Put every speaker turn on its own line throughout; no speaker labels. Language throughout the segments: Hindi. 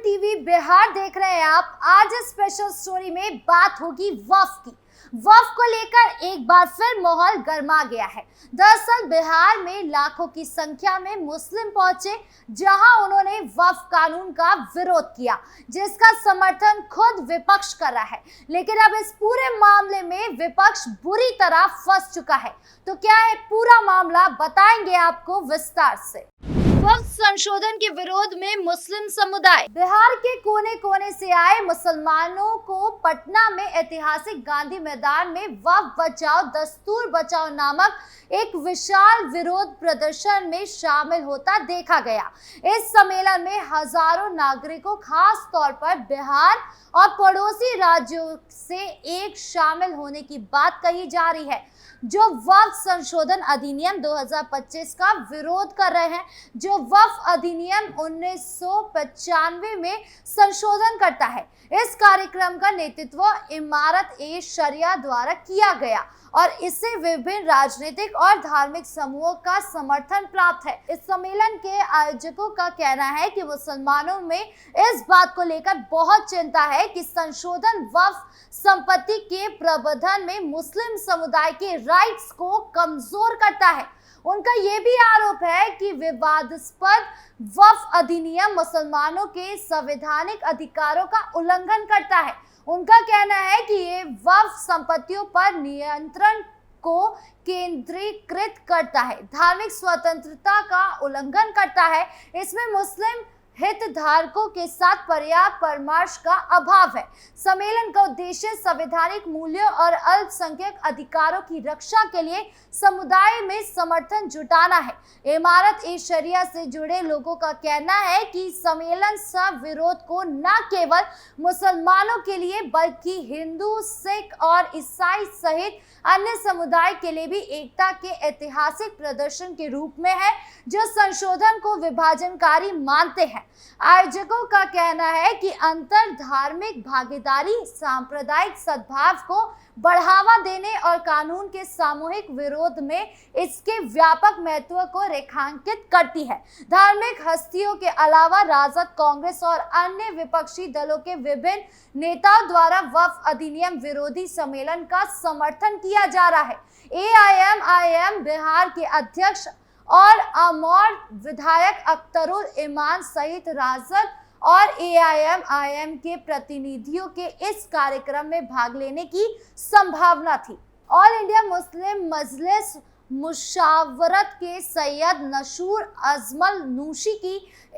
टीवी बिहार देख रहे हैं आप। आज इस स्पेशल स्टोरी में बात होगी वक्फ की। वक्फ को लेकर एक बार फिर माहौल गर्मा गया है। दरअसल बिहार में लाखों की संख्या में मुस्लिम पहुंचे, जहां उन्होंने वक्फ कानून का विरोध किया, जिसका समर्थन खुद विपक्ष कर रहा है। लेकिन अब इस पूरे मामले में विपक्ष बुरी तरह फंस चुका है। तो क्या है पूरा मामला, बताएंगे आपको विस्तार से। वक्फ संशोधन के विरोध में मुस्लिम समुदाय। बिहार के कोने कोने से आए मुसलमानों को पटना में ऐतिहासिक गांधी मैदान में वक्फ बचाओ दस्तूर बचाओ नामक एक विशाल विरोध प्रदर्शन में शामिल होता देखा गया। इस सम्मेलन में हजारों नागरिकों, खास तौर पर बिहार और पड़ोसी राज्यों से एक शामिल होने की बात कही जा रही है, जो वक्फ संशोधन अधिनियम 2025 का विरोध कर रहे हैं, जो वक्फ अधिनियम 1995 में संशोधन करता है। इस कार्यक्रम का नेतृत्व इमारत-ए-शरिया द्वारा किया गया और इसे विभिन्न राजनीतिक और धार्मिक समूहों का समर्थन प्राप्त है। इस सम्मेलन के आयोजकों का कहना है कि मुसलमानों में इस बात को लेकर बहुत चिंता है कि संशोधन वक्फ संपत्ति के प्रबंधन में मुस्लिम समुदाय के राइट्स को कमजोर करता है। उनका यह भी आरोप है कि विवादास्पद वक्फ अधिनियम मुसलमानों के संवैधानिक अधिकारों का उल्लंघन करता है। उनका कहना है कि ये वक्फ संपत्तियों पर नियंत्रण को केंद्रीकृत करता है, धार्मिक स्वतंत्रता का उल्लंघन करता है। इसमें मुस्लिम हितधारकों के साथ पर्याप्त परामर्श का अभाव है। सम्मेलन का उद्देश्य संवैधानिक मूल्यों और अल्पसंख्यक अधिकारों की रक्षा के लिए समुदाय में समर्थन जुटाना है। इमारत-ए-शरिया से जुड़े लोगों का कहना है कि सम्मेलन सब विरोध को न केवल मुसलमानों के लिए बल्कि हिंदू, सिख और ईसाई सहित अन्य समुदाय के लिए भी एकता के ऐतिहासिक प्रदर्शन के रूप में है, जो संशोधन को विभाजनकारी मानते हैं। आयोजकों का कहना है कि अंतर धार्मिक भागीदारी सांप्रदायिक सद्भाव को बढ़ावा देने और कानून के सामूहिक विरोध में इसके व्यापक महत्व को रेखांकित करती है। धार्मिक हस्तियों के अलावा राजद, कांग्रेस और अन्य विपक्षी दलों के विभिन्न नेताओं द्वारा वक्फ अधिनियम विरोधी सम्मेलन का समर्थन किया जा रहा है। एआईएम बिहार के अध्यक्ष और अमौर विधायक अख्तरुल इमान सहित राजद और एआईएम के प्रतिनिधियों के इस कार्यक्रम में भाग लेने की संभावना थी। ऑल इंडिया मुस्लिम मजलिस मुशावरत के सैयद नसूर अजमल नूशी की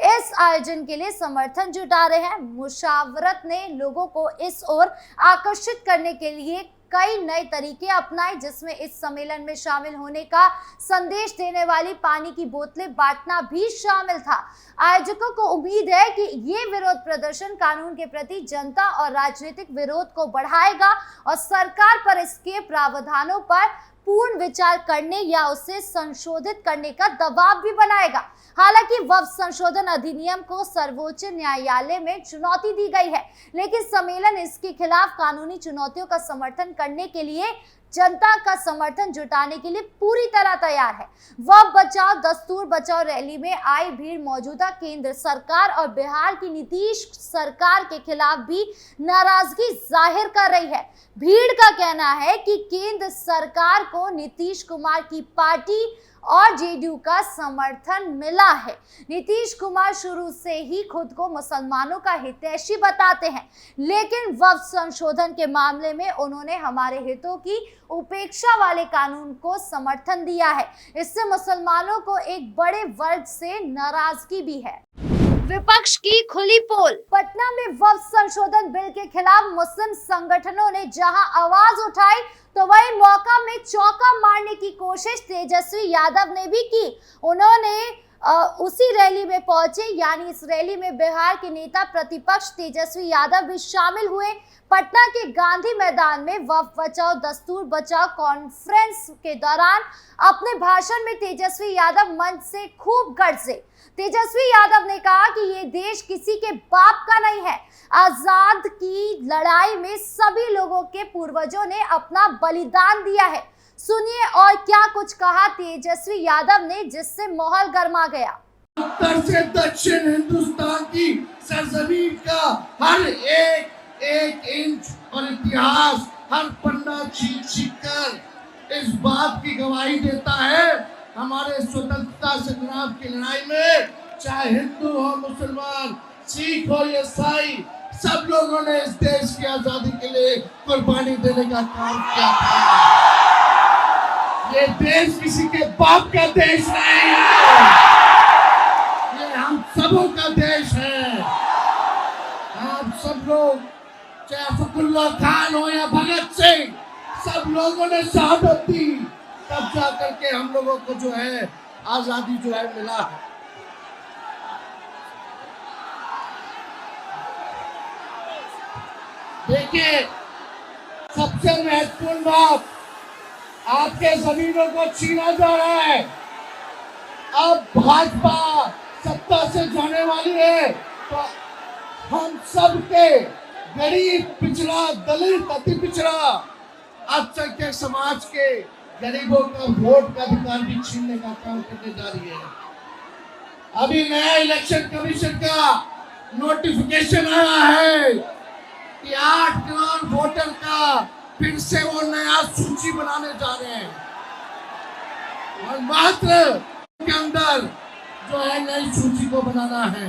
इस आयोजन के लिए समर्थन जुटा रहे हैं। मुशावरत ने लोगों को इस ओर आकर्षित करने के लिए कई नए तरीके अपनाए, जिसमें इस सम्मेलन में शामिल होने का संदेश देने वाली पानी की बोतलें बांटना भी शामिल था। आयोजकों को उम्मीद है कि ये विरोध प्रदर्शन कानून के प्रति जनता और राजनीतिक विरोध को बढ़ाएगा और सरकार पर इसके प्रावधानों पर पूर्ण विचार करने या उसे संशोधित करने का दबाव भी बनाएगा। हालांकि वक्फ संशोधन अधिनियम को सर्वोच्च न्यायालय में चुनौती दी गई है, लेकिन सम्मेलन इसके खिलाफ कानूनी चुनौतियों का समर्थन करने के लिए जनता का समर्थन जुटाने के लिए पूरी तरह तैयार है। वक्फ बचाओ दस्तूर बचाओ रैली में आई भीड़ मौजूदा केंद्र सरकार और बिहार की नीतीश सरकार के खिलाफ भी नाराजगी जाहिर कर रही है। भीड़ का कहना है कि केंद्र सरकार को नीतीश कुमार की पार्टी और जेडीयू का समर्थन मिला है। नीतीश कुमार शुरू से ही खुद को मुसलमानों का हितैषी बताते हैं, लेकिन वक्फ संशोधन के मामले में उन्होंने हमारे हितों की उपेक्षा वाले कानून को समर्थन दिया है। इससे मुसलमानों को एक बड़े वर्ग से नाराजगी भी है। विपक्ष की खुली पोल। पटना में वक्फ संशोधन बिल के खिलाफ मुस्लिम संगठनों ने जहां आवाज उठाई, तो वही मौका में चौका मारने की कोशिश तेजस्वी यादव ने भी की। उन्होंने उसी रैली में पहुंचे, यानी इस रैली में बिहार के नेता प्रतिपक्ष तेजस्वी यादव भी शामिल हुए। पटना के गांधी मैदान में वक्फ बचाओ दस्तूर बचाओ कॉन्फ्रेंस के दौरान अपने भाषण में तेजस्वी यादव मंच से खूब गरजे। तेजस्वी यादव ने कहा कि ये देश किसी के बाप का नहीं है। आजाद की लड़ाई में सभी लोगों के पूर्वजों ने अपना बलिदान दिया है। सुनिए और क्या कुछ कहा तेजस्वी यादव ने, जिससे माहौल गर्मा गया।
उत्तर से दक्षिण हिंदुस्तान की सरजमीन का हर एक इंच और इतिहास हर पन्ना छीन कर इस बात की गवाही देता है, हमारे स्वतंत्रता संग्राम की लड़ाई में चाहे हिंदू हो, मुसलमान, सिख हो, ईसाई, सब लोगों ने इस देश की आजादी के लिए कुर्बानी देने का काम किया था। ये देश किसी के बाप का देश नहीं है, ये हम सबों का देश है। आप सब लोग, चाहे फखरुल्लाह खान हो या भगत सिंह, सब लोगों ने शहादत दी, तब जा करके हम लोगों को जो है आजादी जो है मिला है। देखिए, सबसे महत्वपूर्ण बात, आपके जमीनों को छीना जा रहा है। अब भाजपा सत्ता से जाने वाली है तो हम सब के गरीब, पिछड़ा, दलित, अति पिछड़ा, अल्पसंख्यक समाज के गरीबों का वोट का अधिकार भी छीनने का काम करने जा रही है। अभी नया इलेक्शन कमीशन का नोटिफिकेशन आया है कि 8 करोड़ वोटर का फिर से वो नया सूची बनाने जा रहे हैं और मात्र के अंदर जो है नई सूची को बनाना है।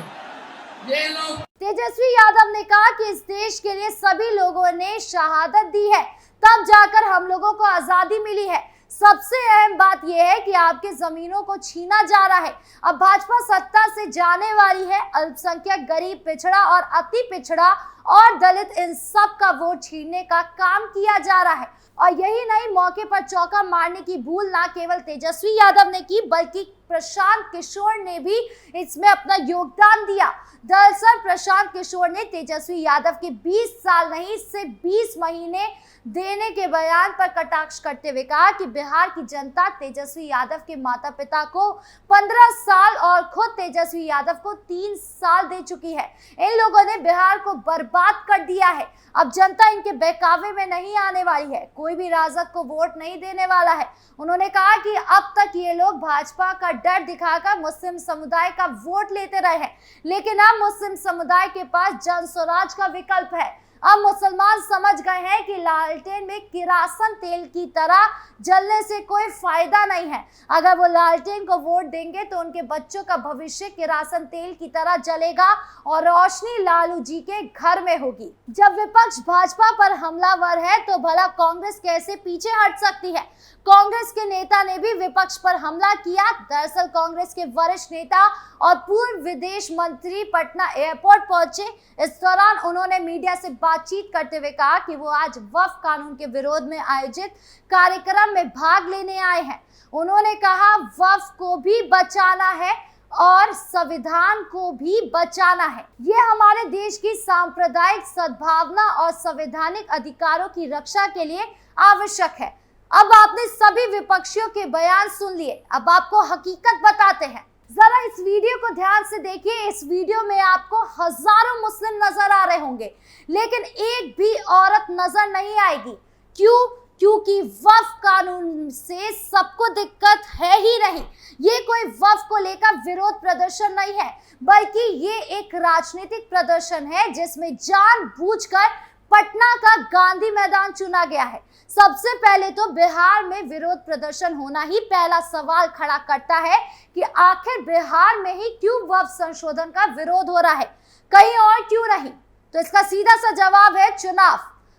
ये लोग,
तेजस्वी यादव ने कहा कि इस देश के लिए सभी लोगों ने शहादत दी है, तब जाकर हम लोगों को आजादी मिली है। सबसे अहम बात यह है कि आपके जमीनों को छीना जा रहा है। अब भाजपा सत्ता से जाने वाली है, अल्पसंख्यक, गरीब, पिछड़ा और अति पिछड़ा और दलित, इन सब का वोट छीनने का काम किया जा रहा है। और यही नहीं, मौके पर चौका मारने की भूल ना केवल तेजस्वी यादव ने की, बल्कि प्रशांत किशोर ने भी इसमें अपना योगदान दिया। दरअसल प्रशांत किशोर ने तेजस्वी यादव के 20 साल नहीं, सिर्फ 20 महीने देने के बयान पर कटाक्ष करते हुए कहा कि बिहार की जनता तेजस्वी यादव के माता पिता को 15 साल और खुद तेजस्वी यादव को 3 साल दे चुकी है। इन लोगों ने बिहार को बर्बाद कर दिया है। अब जनता इनके बहकावे में नहीं आने वाली है, कोई भी राजद को वोट नहीं देने वाला है। उन्होंने कहा कि अब तक ये लोग भाजपा का डर दिखाकर मुस्लिम समुदाय का वोट लेते रहे हैं, लेकिन अब मुस्लिम समुदाय के पास जन स्वराज का विकल्प है। अब मुसलमान समझ गए हैं कि लालटेन में किरासन तेल की तरह जलने से कोई फायदा नहीं है। अगर वो लालटेन को वोट देंगे तो उनके बच्चों का भविष्य किरासन तेल की तरह जलेगा और रोशनी लालू जी के घर में होगी। जब विपक्ष भाजपा पर हमलावर है तो भला कांग्रेस कैसे पीछे हट सकती है। कांग्रेस के नेता ने भी विपक्ष पर हमला किया। दरअसल कांग्रेस के वरिष्ठ नेता और पूर्व विदेश मंत्री पटना एयरपोर्ट पहुंचे। इस दौरान उन्होंने मीडिया से बातचीत करते हुए कहा कि वो आज वक्फ कानून के विरोध में आयोजित कार्यक्रम में भाग लेने आए हैं। उन्होंने कहा वक्फ को भी बचाना है और संविधान को भी बचाना है। ये हमारे देश की सांप्रदायिक सद्भावना और संवैधानिक अधिकारों की रक्षा के लिए आवश्यक है। अब आपने सभी विपक्षियों के बयान सुन लिए, अब आपको हकीकत बताते हैं। जरा इस वीडियो को ध्यान से देखिए। इस वीडियो में आपको हजारों मुस्लिम नजर आ रहे होंगे, लेकिन एक भी औरत नजर नहीं आएगी। क्यों? क्योंकि वक्फ कानून से सबको दिक्कत है ही नहीं। ये कोई वक्फ को लेकर विरोध प्रदर्शन नहीं है, बल्कि ये एक राजनीतिक प्रदर्शन है जिसमें जानबूझकर पटना का गांधी मैदान चुना गया है। सबसे पहले तो बिहार में विरोध प्रदर्शन होना ही पहला सवाल खड़ा करता है कि आखिर बिहार में ही क्यों वक्फ संशोधन का विरोध हो रहा है, कहीं और क्यों नहीं। तो इसका सीधा सा जवाब है चुनाव।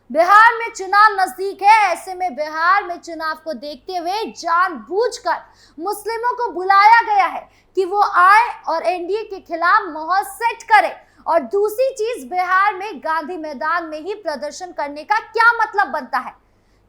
बिहार में चुनाव नजदीक है, ऐसे में बिहार में चुनाव को देखते हुए जानबूझकर मुस्लिमों को बुलाया गया है कि वो आए और एनडीए के खिलाफ माहौल सेट करें। और दूसरी चीज, बिहार में गांधी मैदान में ही प्रदर्शन करने का क्या मतलब बनता है।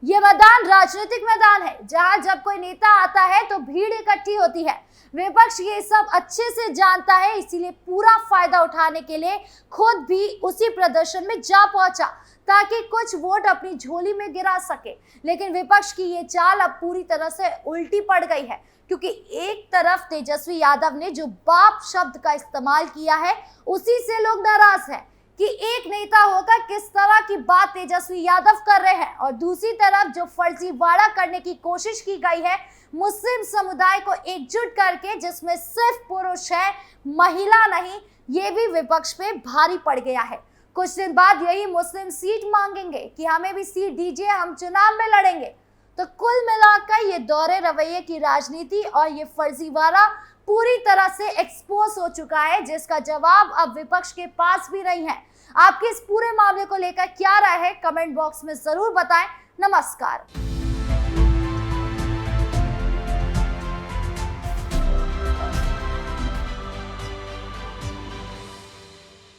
ये मैदान राजनीतिक मैदान है, जहां जब कोई नेता आता है तो भीड़ इकट्ठी होती है। विपक्ष ये सब अच्छे से जानता है, इसीलिए पूरा फायदा उठाने के लिए खुद भी उसी प्रदर्शन में जा पहुंचा ताकि कुछ वोट अपनी झोली में गिरा सके। लेकिन विपक्ष की ये चाल अब पूरी तरह से उल्टी पड़ गई है, क्योंकि एक तरफ तेजस्वी यादव ने जो बाप शब्द का इस्तेमाल किया है, उसी से लोग नाराज हैं कि एक नेता होकर किस तरह की बात तेजस्वी यादव कर रहे हैं और दूसरी तरफ जो फर्जीवाड़ा करने की कोशिश की गई है मुस्लिम समुदाय को एकजुट करके, जिसमें सिर्फ पुरुष है महिला नहीं, ये भी विपक्ष पे भारी पड़ गया है। कुछ दिन बाद यही मुस्लिम सीट मांगेंगे कि हमें भी सीट दीजिए, हम चुनाव में लड़ेंगे। तो कुल मिलाकर ये दोहरे रवैये की राजनीति और ये फर्जीवाड़ा पूरी तरह से एक्सपोज हो चुका है, जिसका जवाब अब विपक्ष के पास भी नहीं है। आपके इस पूरे मामले को लेकर क्या राय है, कमेंट बॉक्स में जरूर बताएं। नमस्कार।